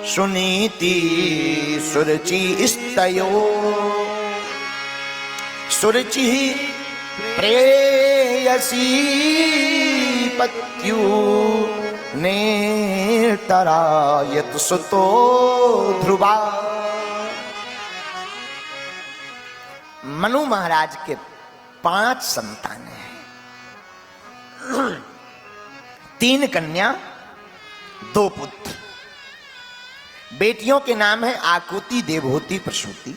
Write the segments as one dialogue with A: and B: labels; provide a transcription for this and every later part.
A: सुनीति सुरुचि स्तयो सुरुचि प्रेयसी पत्यु नेतरायत सुतो ध्रुवा। मनु महाराज के 5 संतान हैं, 3 कन्या 2 पुत्र। बेटियों के नाम है आकुति, देवहूति, प्रसूति।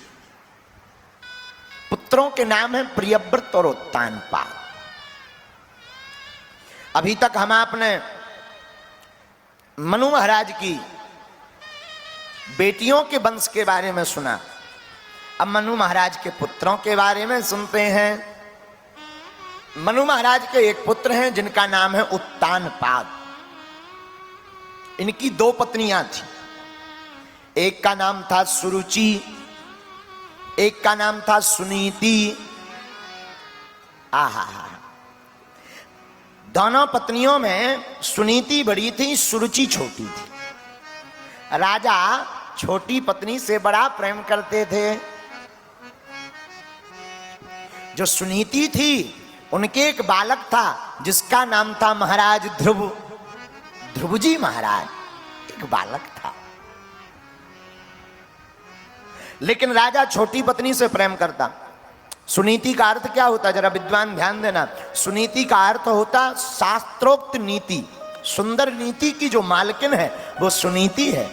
A: पुत्रों के नाम है प्रियव्रत और उत्तानपाद। अभी तक हम आपने मनु महाराज की बेटियों के वंश के बारे में सुना, अब मनु महाराज के पुत्रों के बारे में सुनते हैं। मनु महाराज के एक पुत्र हैं जिनका नाम है उत्तानपाद। इनकी 2 पत्नियां थी, एक का नाम था सुरुचि, एक का नाम था सुनीति। आहा, दोनों पत्नियों में सुनीति बड़ी थी, सुरुचि छोटी थी। राजा छोटी पत्नी से बड़ा प्रेम करते थे। जो सुनीति थी उनके एक बालक था जिसका नाम था महाराज ध्रुव। ध्रुव जी महाराज एक बालक था, लेकिन राजा छोटी पत्नी से प्रेम करता। सुनीति का अर्थ क्या होता, जरा विद्वान ध्यान देना। सुनीति का अर्थ होता शास्त्रोक्त नीति, सुंदर नीति की जो मालकिन है वो सुनीति है।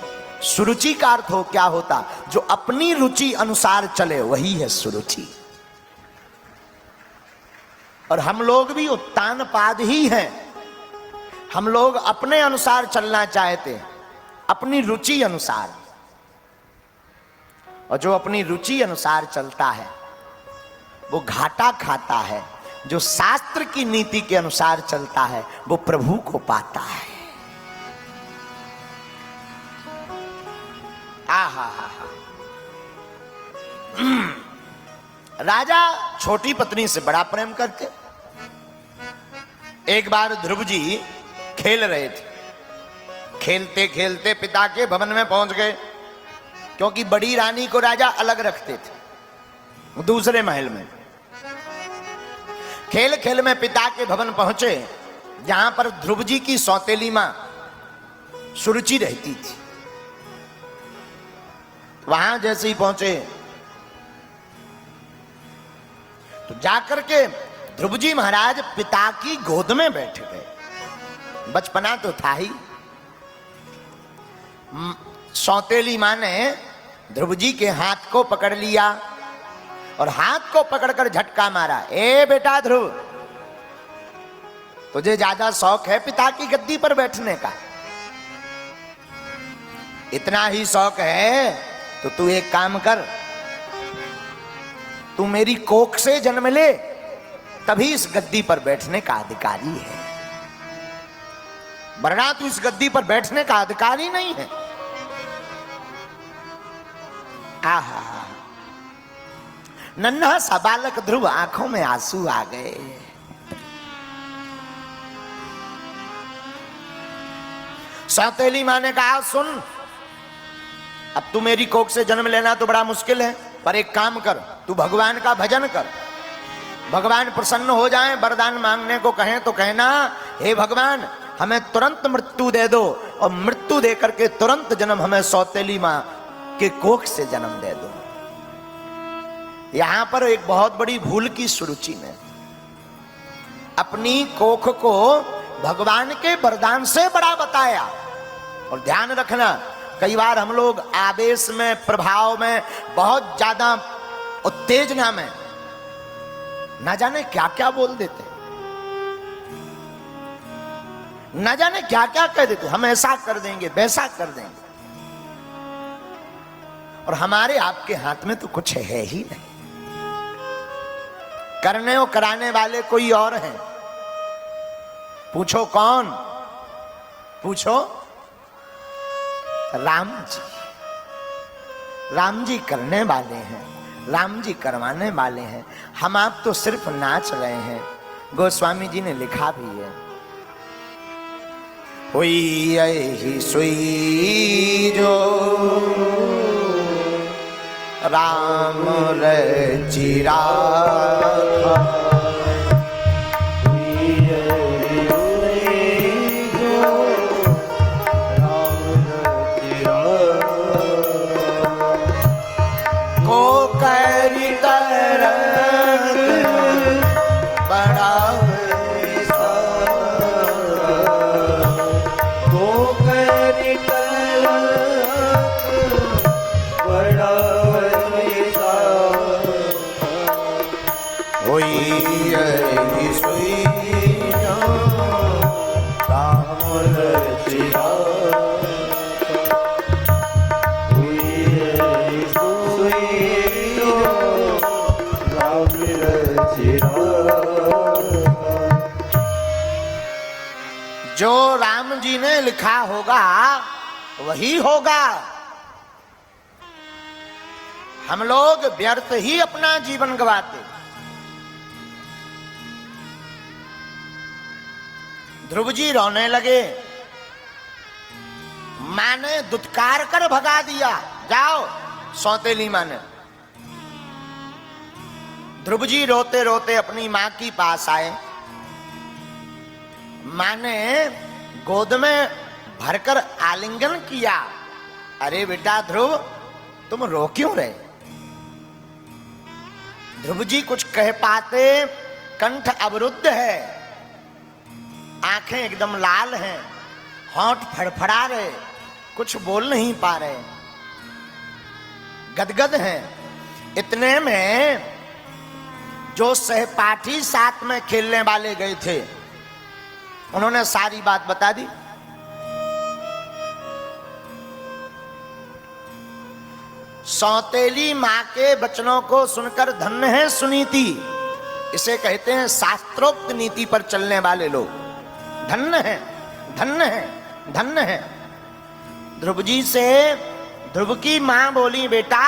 A: सुरुचि का अर्थ हो क्या होता, जो अपनी रुचि अनुसार चले वही है सुरुचि। और हम लोग भी उत्तानपाद ही हैं। हम लोग अपने अनुसार चलना चाहते हैं, अपनी रुचि अनुसार। और जो अपनी रुचि अनुसार चलता है वो घाटा खाता है, जो शास्त्र की नीति के अनुसार चलता है वो प्रभु को पाता है। आहा, राजा छोटी पत्नी से बड़ा प्रेम करते। एक बार ध्रुव जी खेल रहे थे, खेलते खेलते पिता के भवन में पहुंच गए, क्योंकि बड़ी रानी को राजा अलग रखते थे दूसरे महल में। खेल खेल में पिता के भवन पहुंचे, जहां पर ध्रुव जी की सौतेली मां सुरुचि रहती थी। वहां जैसे ही पहुंचे तो जाकर के ध्रुव जी महाराज पिता की गोद में बैठ गए। बचपना तो था ही। सौतेली मां ने ध्रुव जी के हाथ को पकड़ लिया और हाथ को पकड़कर झटका मारा। ए बेटा ध्रुव, तुझे ज्यादा शौक है पिता की गद्दी पर बैठने का? इतना ही शौक है तो तू एक काम कर, तू मेरी कोख से जन्म ले, तभी इस गद्दी पर बैठने का अधिकारी है, वरना तू इस गद्दी पर बैठने का अधिकारी नहीं है। आहा, नन्हा सा बालक ध्रुव, आंखों में आंसू आ गए। सौतेली मां ने कहा, सुन, अब तू मेरी कोख से जन्म लेना तो बड़ा मुश्किल है, पर एक काम कर, तू भगवान का भजन कर। भगवान प्रसन्न हो जाएं, वरदान मांगने को कहें तो कहना, हे भगवान हमें तुरंत मृत्यु दे दो, और मृत्यु दे करके तुरंत जन्म हमें सौतेली मां के कोख से जन्म दे दो। यहां पर एक बहुत बड़ी भूल की सुरुचि ने अपनी कोख को भगवान के वरदान से बड़ा बताया। और ध्यान रखना, कई बार हम लोग आवेश में, प्रभाव में, बहुत ज्यादा उत्तेजना में न जाने क्या क्या बोल देते, न जाने क्या क्या कह देते। हम ऐसा कर देंगे, वैसा कर देंगे, और हमारे आपके हाथ में तो कुछ है ही नहीं। करने और कराने वाले कोई और हैं। पूछो कौन? पूछो राम जी। राम जी करने वाले हैं, राम जी करवाने वाले हैं। हम आप तो सिर्फ नाच रहे हैं। गोस्वामी जी ने लिखा भी है, हुई यही सुई जो राम रचिरा जो राम जी ने लिखा होगा वही होगा। हम लोग व्यर्थ ही अपना जीवन गवाते। ध्रुव जी रोने लगे, मां ने दुत्कार कर भगा दिया, जाओ सौतेली मां ने। ध्रुव जी रोते रोते अपनी मां की पास आए। मां ने गोद में भरकर आलिंगन किया। अरे बेटा ध्रुव, तुम रो क्यों रहे? ध्रुव जी कुछ कह पाते, कंठ अवरुद्ध है, आंखें एकदम लाल हैं, होंठ फड़फड़ा रहे, कुछ बोल नहीं पा रहे, गदगद हैं। इतने में जो सहपाठी साथ में खेलने वाले गए थे, उन्होंने सारी बात बता दी। सौतेली मां के वचनों को सुनकर धन्य है सुनीति। इसे कहते हैं शास्त्रोक्त नीति पर चलने वाले लोग। धन्य है, धन्य है, धन्य है। ध्रुव जी से ध्रुव की मां बोली, बेटा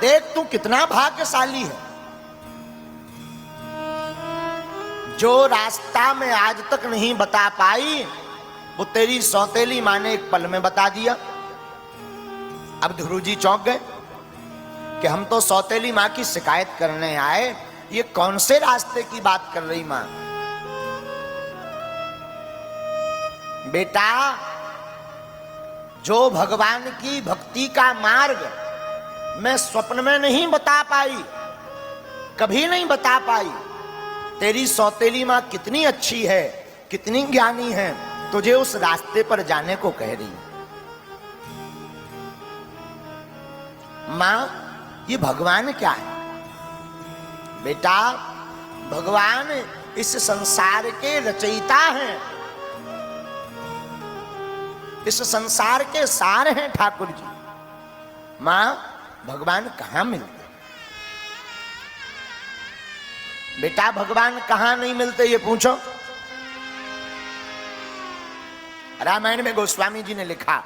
A: देख तू कितना भाग्यशाली है, जो रास्ता में आज तक नहीं बता पाई वो तेरी सौतेली मां ने एक पल में बता दिया। अब ध्रुव जी चौंक गए कि हम तो सौतेली मां की शिकायत करने आए, ये कौन से रास्ते की बात कर रही मां? बेटा, जो भगवान की भक्ति का मार्ग मैं स्वप्न में नहीं बता पाई, कभी नहीं बता पाई, तेरी सौतेली मां कितनी अच्छी है, कितनी ज्ञानी है, तुझे उस रास्ते पर जाने को कह रही। मां, ये भगवान क्या है? बेटा, भगवान इस संसार के रचयिता हैं, इस संसार के सार हैं ठाकुर जी। मां, भगवान कहां मिलते? बेटा, भगवान कहां नहीं मिलते ये पूछो। रामायण में गोस्वामी जी ने लिखा,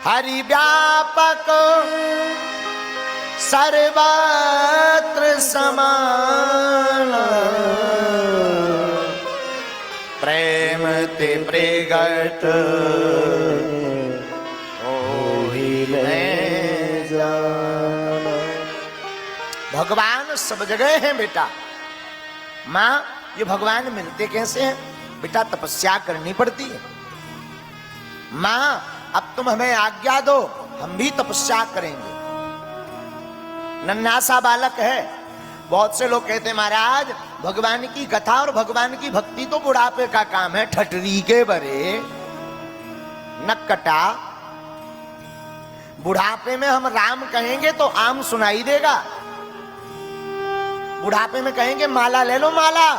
A: हरि व्यापक सर्वत्र समान, प्रेम ते प्रगट होहि न जान। भगवान सब जगह हैं बेटा। मां, ये भगवान मिलते कैसे हैं? बेटा, तपस्या करनी पड़ती है। मां, अब तुम हमें आज्ञा दो, हम भी तपस्या करेंगे। नन्हा सा बालक है। बहुत से लोग कहते हैं महाराज भगवान की कथा और भगवान की भक्ति तो बुढ़ापे का काम है। ठटरी के बरे नक्कटा, बुढ़ापे में हम राम कहेंगे तो आम सुनाई देगा। बुढ़ापे में कहेंगे माला ले लो, माला,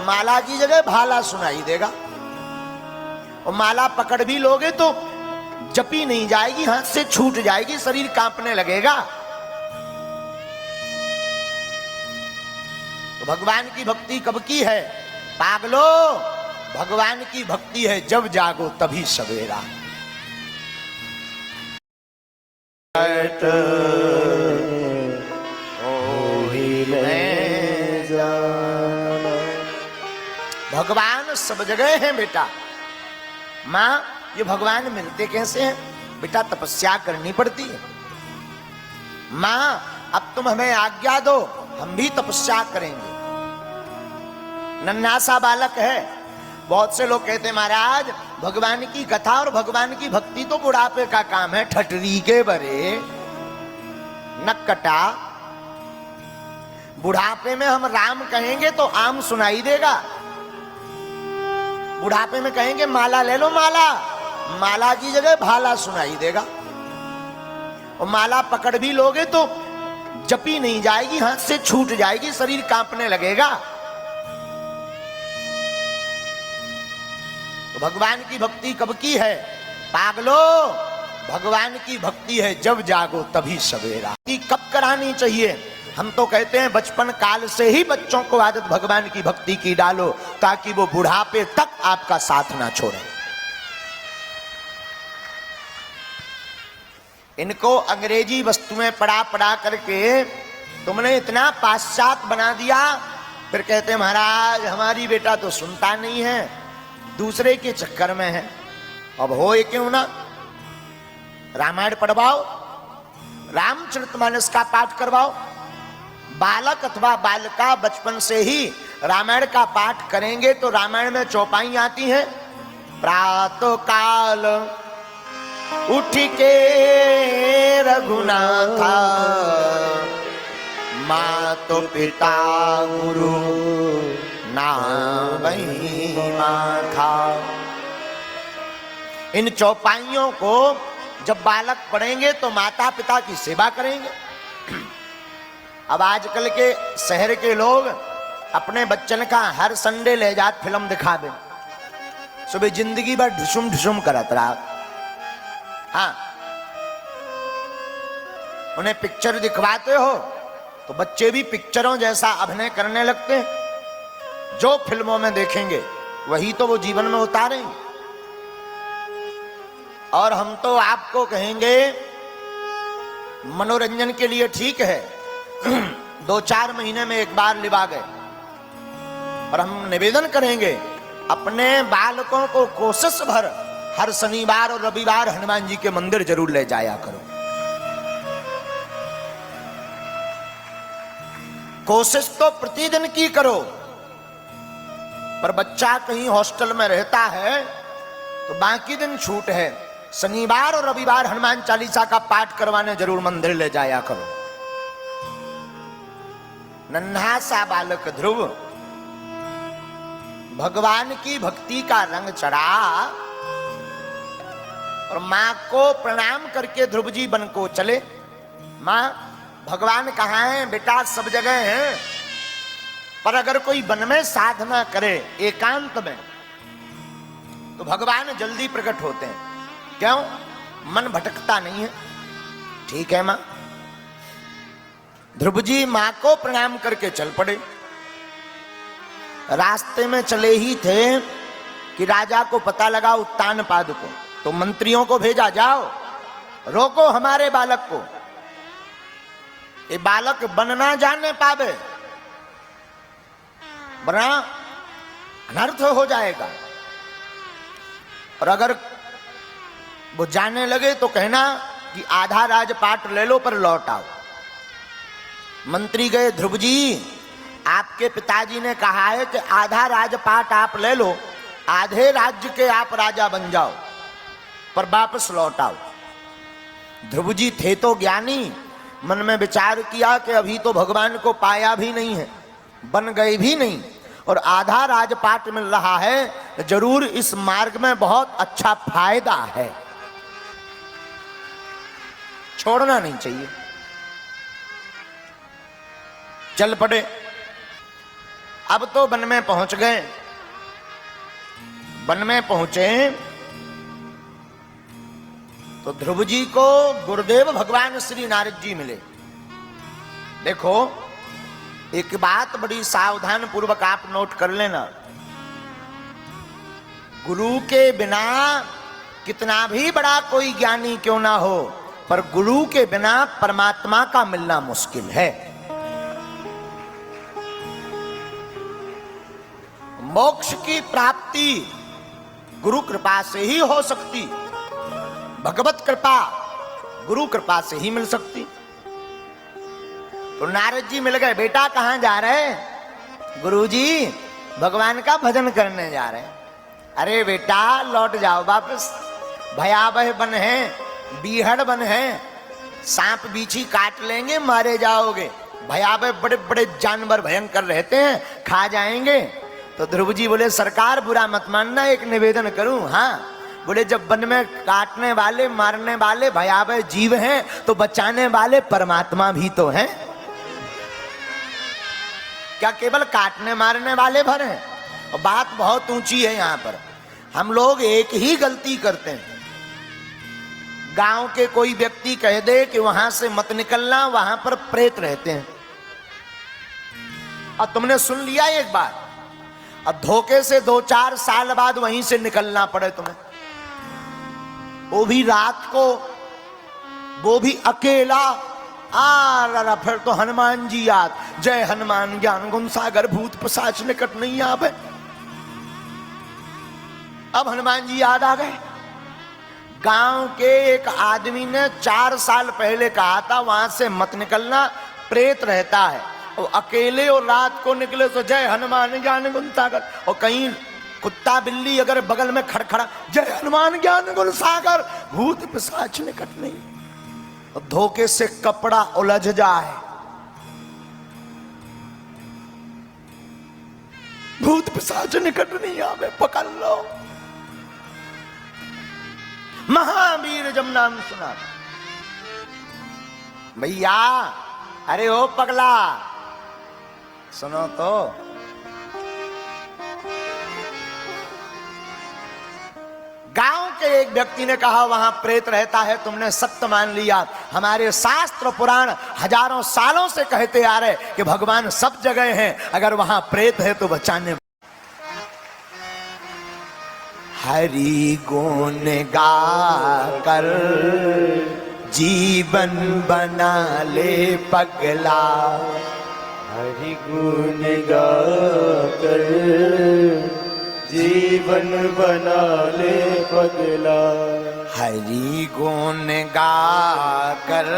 A: माला की जगह भाला सुनाई देगा। और माला पकड़ भी लोगे तो जपी नहीं जाएगी, हाथ से छूट जाएगी, शरीर कांपने लगेगा। तो भगवान की भक्ति कब की है पागलो? भगवान की भक्ति है जब जागो तभी सवेरा। भगवान सब जगह है बेटा। मां ये भगवान मिलते कैसे हैं? बेटा तपस्या करनी पड़ती है। मां अब तुम हमें आज्ञा दो, हम भी तपस्या करेंगे। नन्हा सा बालक है। बहुत से लोग कहते हैं महाराज भगवान की कथा और भगवान की भक्ति तो बुढ़ापे का काम है। ठटरी के बरे नक्कटा, बुढ़ापे में हम राम कहेंगे तो आम सुनाई देगा। बुढ़ापे में कहेंगे माला ले लो, माला, माला की जगह भाला सुनाई देगा। और माला पकड़ भी लोगे तो जपी नहीं जाएगी, हाथ से छूट जाएगी, शरीर कांपने लगेगा। तो भगवान की भक्ति कब की है? पागलो, भगवान की भक्ति है जब जागो तभी सवेरा। कब करानी चाहिए? हम तो कहते हैं बचपन काल से ही बच्चों को आदत भगवान की भक्ति की डालो, ताकि वो बुढ़ापे तक आपका साथ ना छोड़े। इनको अंग्रेजी वस्तुएं पढ़ा पढ़ा करके तुमने इतना पाश्चात्य बना दिया, फिर कहते हैं महाराज हमारी बेटा तो सुनता नहीं है, दूसरे के चक्कर में है। अब हो क्यों ना, रामायण पढ़वाओ, रामचरितमानस का पाठ करवाओ। बालक अथवा बालिका बचपन से ही रामायण का पाठ करेंगे तो रामायण में चौपाई आती हैं। प्रातः काल उठ के रघुनाथा, मातो पिता गुरु नावई माथा। इन चौपाइयों को जब बालक पढ़ेंगे तो माता पिता की सेवा करेंगे। अब आजकल के शहर के लोग अपने बच्चन का हर संडे ले जात फिल्म दिखा दे, सुबह जिंदगी भर ढुसुम ढुसुम करत रहा। हाँ, उन्हें पिक्चर दिखवाते हो तो बच्चे भी पिक्चरों जैसा अभिनय करने लगते हैं। जो फिल्मों में देखेंगे वही तो वो जीवन में उतारेंगे। और हम तो आपको कहेंगे मनोरंजन के लिए ठीक है, 2-4 महीने में एक बार लिवा गए, और हम निवेदन करेंगे अपने बालकों को कोशिश भर हर शनिवार और रविवार हनुमान जी के मंदिर जरूर ले जाया करो। कोशिश तो प्रतिदिन की करो, पर बच्चा कहीं हॉस्टल में रहता है तो बाकी दिन छूट है। शनिवार और रविवार हनुमान चालीसा का पाठ करवाने जरूर मंदिर ले जाया करो। नन्हा सा बालक ध्रुव भगवान की भक्ति का रंग चढ़ा और मां को प्रणाम करके ध्रुव जी वन को चले। मां भगवान कहाँ हैं? बेटा सब जगह हैं, पर अगर कोई वन में साधना करे एकांत में तो भगवान जल्दी प्रकट होते हैं। क्यों? मन भटकता नहीं है। ठीक है मां। ध्रुव जी मां को प्रणाम करके चल पड़े। रास्ते में चले ही थे कि राजा को पता लगा उत्तानपाद को, तो मंत्रियों को भेजा, जाओ रोको हमारे बालक को, ये बालक बन ना जाने पावे वरना अनर्थ हो जाएगा। और अगर वो जाने लगे तो कहना कि आधा राजपाट ले लो पर लौट आओ। मंत्री गए, ध्रुव जी आपके पिताजी ने कहा है कि आधा राजपाट आप ले लो, आधे राज्य के आप राजा बन जाओ, पर वापस लौट आओ। ध्रुव जी थे तो ज्ञानी, मन में विचार किया कि अभी तो भगवान को पाया भी नहीं है, बन गए भी नहीं, और आधा राजपाट मिल रहा है, जरूर इस मार्ग में बहुत अच्छा फायदा है, छोड़ना नहीं चाहिए। चल पड़े। अब तो वन में पहुंच गए। वन में पहुंचे तो ध्रुव जी को गुरुदेव भगवान श्री नारद जी मिले। देखो एक बात बड़ी सावधान पूर्वक आप नोट कर लेना, गुरु के बिना कितना भी बड़ा कोई ज्ञानी क्यों ना हो, पर गुरु के बिना परमात्मा का मिलना मुश्किल है। मोक्ष की प्राप्ति गुरु कृपा से ही हो सकती, भगवत कृपा गुरु कृपा से ही मिल सकती। तो नारद जी मिल गए, बेटा कहां जा रहे? गुरुजी भगवान का भजन करने जा रहे हैं। अरे बेटा लौट जाओ वापस, भयावह बन है, बीहड़ बन है, सांप बीछी काट लेंगे, मारे जाओगे। भयावह बड़े बड़े जानवर भयंकर रहते हैं, खा जाएंगे। तो ध्रुव जी बोले सरकार बुरा मत मानना, एक निवेदन करूं? हाँ। बोले जब वन में काटने वाले मारने वाले भयावह जीव हैं तो बचाने वाले परमात्मा भी तो हैं। क्या केवल काटने मारने वाले भर हैं? और बात बहुत ऊंची है यहां पर। हम लोग एक ही गलती करते हैं। गांव के कोई व्यक्ति कह दे कि वहां से मत निकलना, वहां पर प्रेत रहते हैं, और तुमने सुन लिया एक बार, अब धोखे से 2-4 साल बाद वहीं से निकलना पड़े तुम्हें, वो भी रात को, वो भी अकेला। आ फिर तो हनुमान जी याद, जय हनुमान ज्ञान गुण सागर भूत पिशाच निकट नहीं आवे। अब हनुमान जी याद आ गए। गांव के एक आदमी ने 4 साल पहले कहा था वहां से मत निकलना, प्रेत रहता है। और अकेले और रात को निकले तो जय हनुमान ज्ञान गुण सागर, और कहीं कुत्ता बिल्ली अगर बगल में खड़खड़ा, जय हनुमान ज्ञान गुण सागर भूत पिशाच निकट नहीं। और धोखे से कपड़ा उलझ जाए, भूत पिशाच निकट नहीं आवे, पकड़ लो। महावीर जब नाम सुना, भैया अरे ओ पगला सुनो तो, गांव के एक व्यक्ति ने कहा वहां प्रेत रहता है, तुमने सत्य मान लिया। हमारे शास्त्र पुराण हजारों सालों से कहते आ रहे कि भगवान सब जगह हैं, अगर वहां प्रेत है तो बचाने। हरि गुण गा कर जीवन बना ले पगला,
B: हरि गुण गा कर जीवन बना ले पगला।
A: हरि गुण गा कर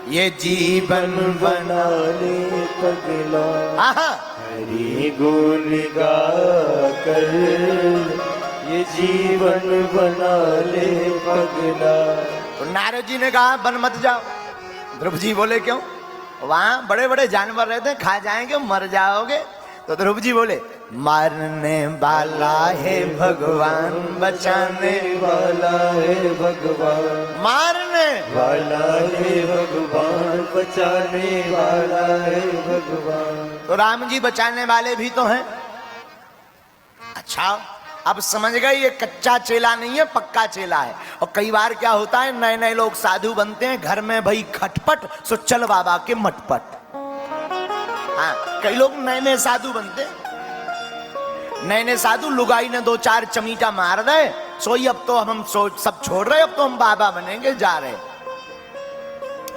A: ये जीवन
B: बना ले पगला।
A: आहा।
B: हरि गुण गा कर ये जीवन बना ले पगला।
A: तो नारद जी ने कहा बन मत जाओ। ध्रुव जी बोले क्यों? वहां बड़े बड़े जानवर रहते, खा जाएंगे, मर जाओगे। तो ध्रुव जी बोले मारने वाला है भगवान, बचाने
B: वाला है भगवान,
A: मारने
B: वाला है भगवान, बचाने वाला है भगवान।
A: तो राम जी बचाने वाले भी तो हैं। अच्छा अब समझ गए, ये कच्चा चेला नहीं है, पक्का चेला है। और कई बार क्या होता है, नए नए लोग साधु बनते हैं, घर में भाई खटपट, सो चल बाबा के मटपट। हाँ, कई लोग नए नए साधु बनते हैं। नए नए साधु, लुगाई ने 2-4 चमीटा मार दे, सोई अब तो हम सब छोड़ रहे, अब तो हम बाबा बनेंगे, जा रहे।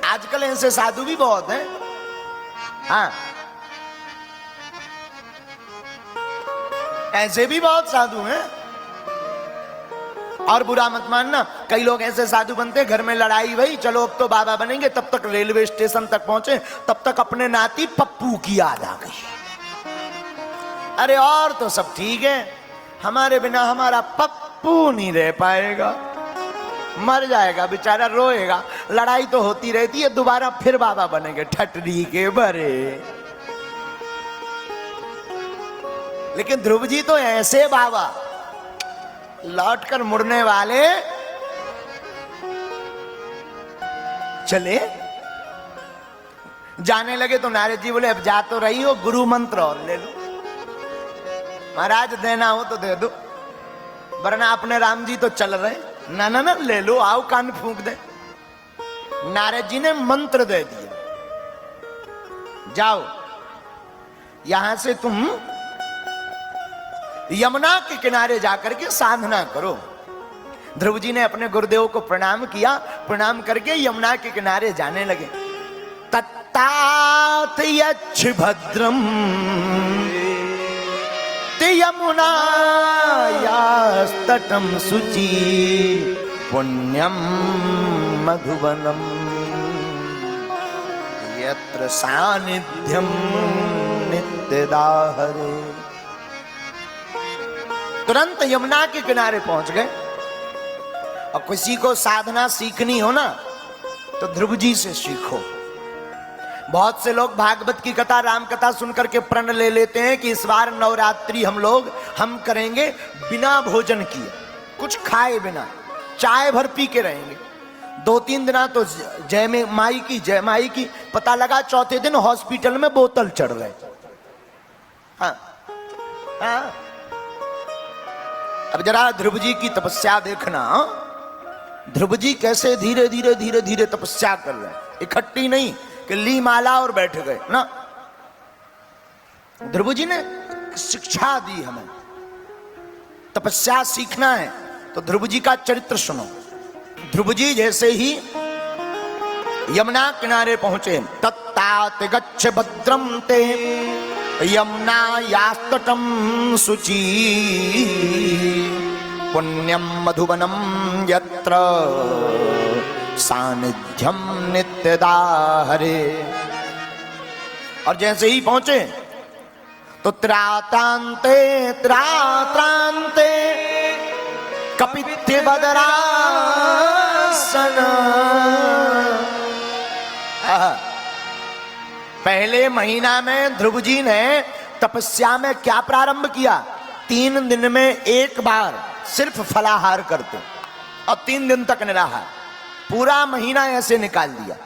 A: आजकल ऐसे साधु भी बहुत हैं। हाँ, ऐसे भी बहुत साधु हैं। और बुरा मत मानना, कई लोग ऐसे साधु बनते हैं, घर में लड़ाई भई, चलो अब तो बाबा बनेंगे, तब तक रेलवे स्टेशन तक पहुंचे, तब तक अपने नाती पप्पू की याद आ गई। अरे और तो सब ठीक है, हमारे बिना हमारा पप्पू नहीं रह पाएगा, मर जाएगा बेचारा, रोएगा। लड़ाई तो होती रहती है, दोबारा फिर बाबा बनेंगे ठटरी के भरे। लेकिन ध्रुव जी तो ऐसे बाबा, लौट कर मुड़ने वाले चले। जाने लगे तो नारद जी बोले अब जा तो रही हो, गुरु मंत्र और ले लो। महाराज देना हो तो दे दो, वरना अपने राम जी तो चल रहे। ना ना ना ले लो, आओ कान फूंक दे। नारद जी ने मंत्र दे दिया, जाओ यहां से तुम यमुना के किनारे जाकर के साधना करो। ध्रुव जी ने अपने गुरुदेव को प्रणाम किया, प्रणाम करके यमुना के किनारे जाने लगे। तत्तात यच्छ भद्रम यमुनायास्तटं शुचि पुण्यम मधुवनम यत्र सानिध्यम नित्यदा हरे। तुरंत यमुना के किनारे पहुंच गए। और किसी को साधना सीखनी हो ना तो ध्रुव जी से सीखो। बहुत से लोग भागवत की कथा, राम कथा सुनकर के प्रण ले लेते हैं कि इस बार नवरात्रि हम करेंगे बिना भोजन किए, कुछ खाए बिना, चाय भर पी के रहेंगे। 2-3 दिन तो जय माई की, पता लगा चौथे दिन हॉस्पिटल में बोतल चढ़ गए। हाँ हाँ, अब जरा ध्रुव जी की तपस्या देखना। ध्रुव जी कैसे धीरे धीरे तपस्या कर रहे हैं, इकट्ठी नहीं कि ली माला और बैठ गए ना। ध्रुव जी ने शिक्षा दी हमें, तपस्या सीखना है तो ध्रुव जी का चरित्र सुनो। ध्रुव जी जैसे ही यमुना किनारे पहुंचे, तत्तात गच्छ भद्रम ते यमुनायास्तटं शुचि पुण्यम मधुवनम यत्र सानिध्यम नित्यदा हरे। और जैसे ही पहुंचे तो त्रातांते कपित्थ बदरासन। पहले महीना में ध्रुव जी ने तपस्या में क्या प्रारंभ किया? 3 दिन में एक बार सिर्फ फलाहार करते और 3 दिन तक निराहार। पूरा महीना ऐसे निकाल दिया।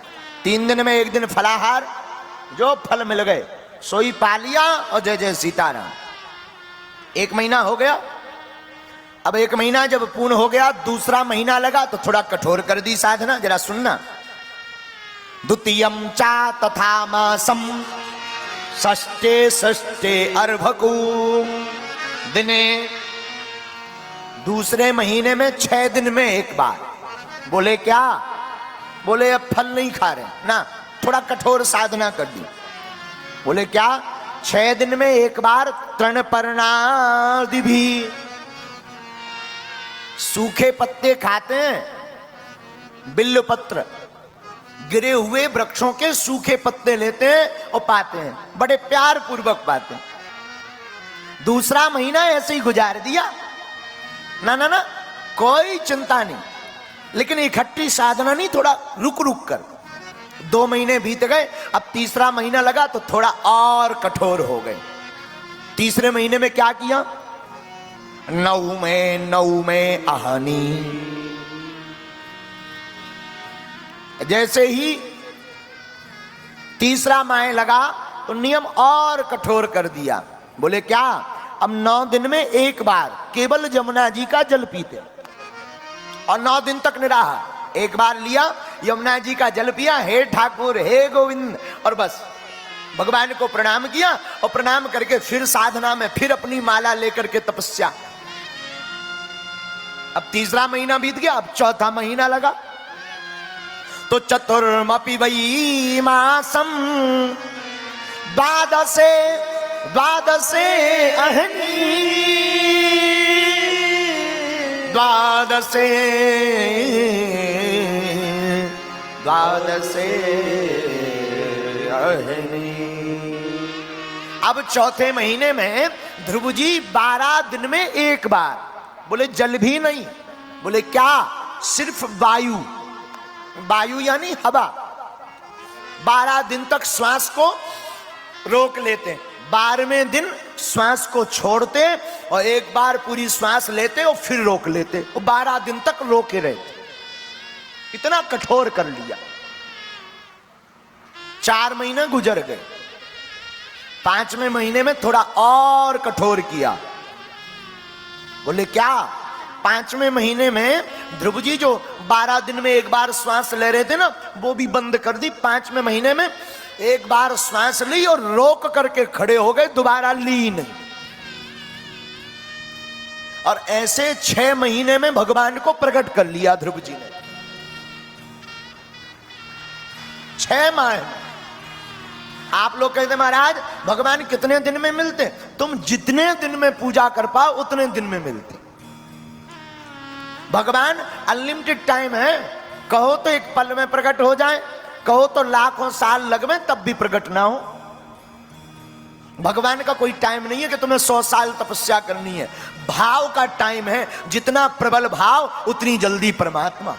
A: 3 दिन में एक दिन फलाहार, जो फल मिल गए सोई पा लिया और जय जय सीताराम। 1 महीना हो गया। अब 1 महीना जब पूर्ण हो गया, दूसरा महीना लगा तो थोड़ा कठोर कर दी साधना। जरा सुनना। द्वितीयं चा तथा मासम षष्ठे अर्भकु दिने। दूसरे महीने में 6 दिन में एक बार। बोले क्या? बोले अब फल नहीं खा रहे ना, थोड़ा कठोर साधना कर दी। बोले क्या? 6 दिन में एक बार तृणपर्णादि भी, सूखे पत्ते खाते हैं, बिल्व पत्र, गिरे हुए वृक्षों के सूखे पत्ते लेते हैं और पाते हैं, बड़े प्यार पूर्वक पाते हैं। दूसरा महीना ऐसे ही गुजार दिया। ना ना ना, कोई चिंता नहीं, लेकिन इकट्ठी साधना नहीं, थोड़ा रुक रुक कर। 2 महीने बीत गए, अब तीसरा महीना लगा तो थोड़ा और कठोर हो गए। तीसरे महीने में क्या किया? 9 में अहनी। जैसे ही तीसरा माह लगा तो नियम और कठोर कर दिया। बोले क्या? अब 9 दिन में एक बार केवल यमुना जी का जल पीते और 9 दिन तक निराहार। एक बार लिया, यमुना जी का जल पिया, हे ठाकुर हे गोविंद, और बस भगवान को प्रणाम किया। और प्रणाम करके फिर साधना में, फिर अपनी माला लेकर के तपस्या। अब तीसरा महीना बीत गया, अब चौथा महीना लगा तो चतुर्मपि वै मासम द्वादशे अहनी द्वादशे अहनी। अब चौथे महीने में ध्रुव जी 12 दिन में एक बार। बोले जल भी नहीं। बोले क्या? सिर्फ वायु, वायु यानी हवा। 12 दिन तक श्वास को रोक लेते, 12वें दिन श्वास को छोड़ते और एक बार पूरी श्वास लेते और फिर रोक लेते, और 12 दिन तक रोके रहते। इतना कठोर कर लिया। 4 महीने गुजर गए। 5वें महीने में थोड़ा और कठोर किया। बोले क्या? 5वें महीने में ध्रुव जी जो 12 दिन में एक बार श्वास ले रहे थे ना, वो भी बंद कर दी। 5वें महीने में एक बार श्वास ली और रोक करके खड़े हो गए, दोबारा ली नहीं। और ऐसे 6 महीने में भगवान को प्रकट कर लिया ध्रुव जी ने। 6 माह। आप लोग कहते महाराज भगवान कितने दिन में मिलते? तुम जितने दिन में पूजा कर पाओ उतने दिन में मिलती। भगवान अनलिमिटेड टाइम है, कहो तो एक पल में प्रकट हो जाए, कहो तो लाखों साल लगवे तब भी प्रकट ना हो। भगवान का कोई टाइम नहीं है कि तुम्हें 100 साल तपस्या करनी है। भाव का टाइम है, जितना प्रबल भाव उतनी जल्दी परमात्मा।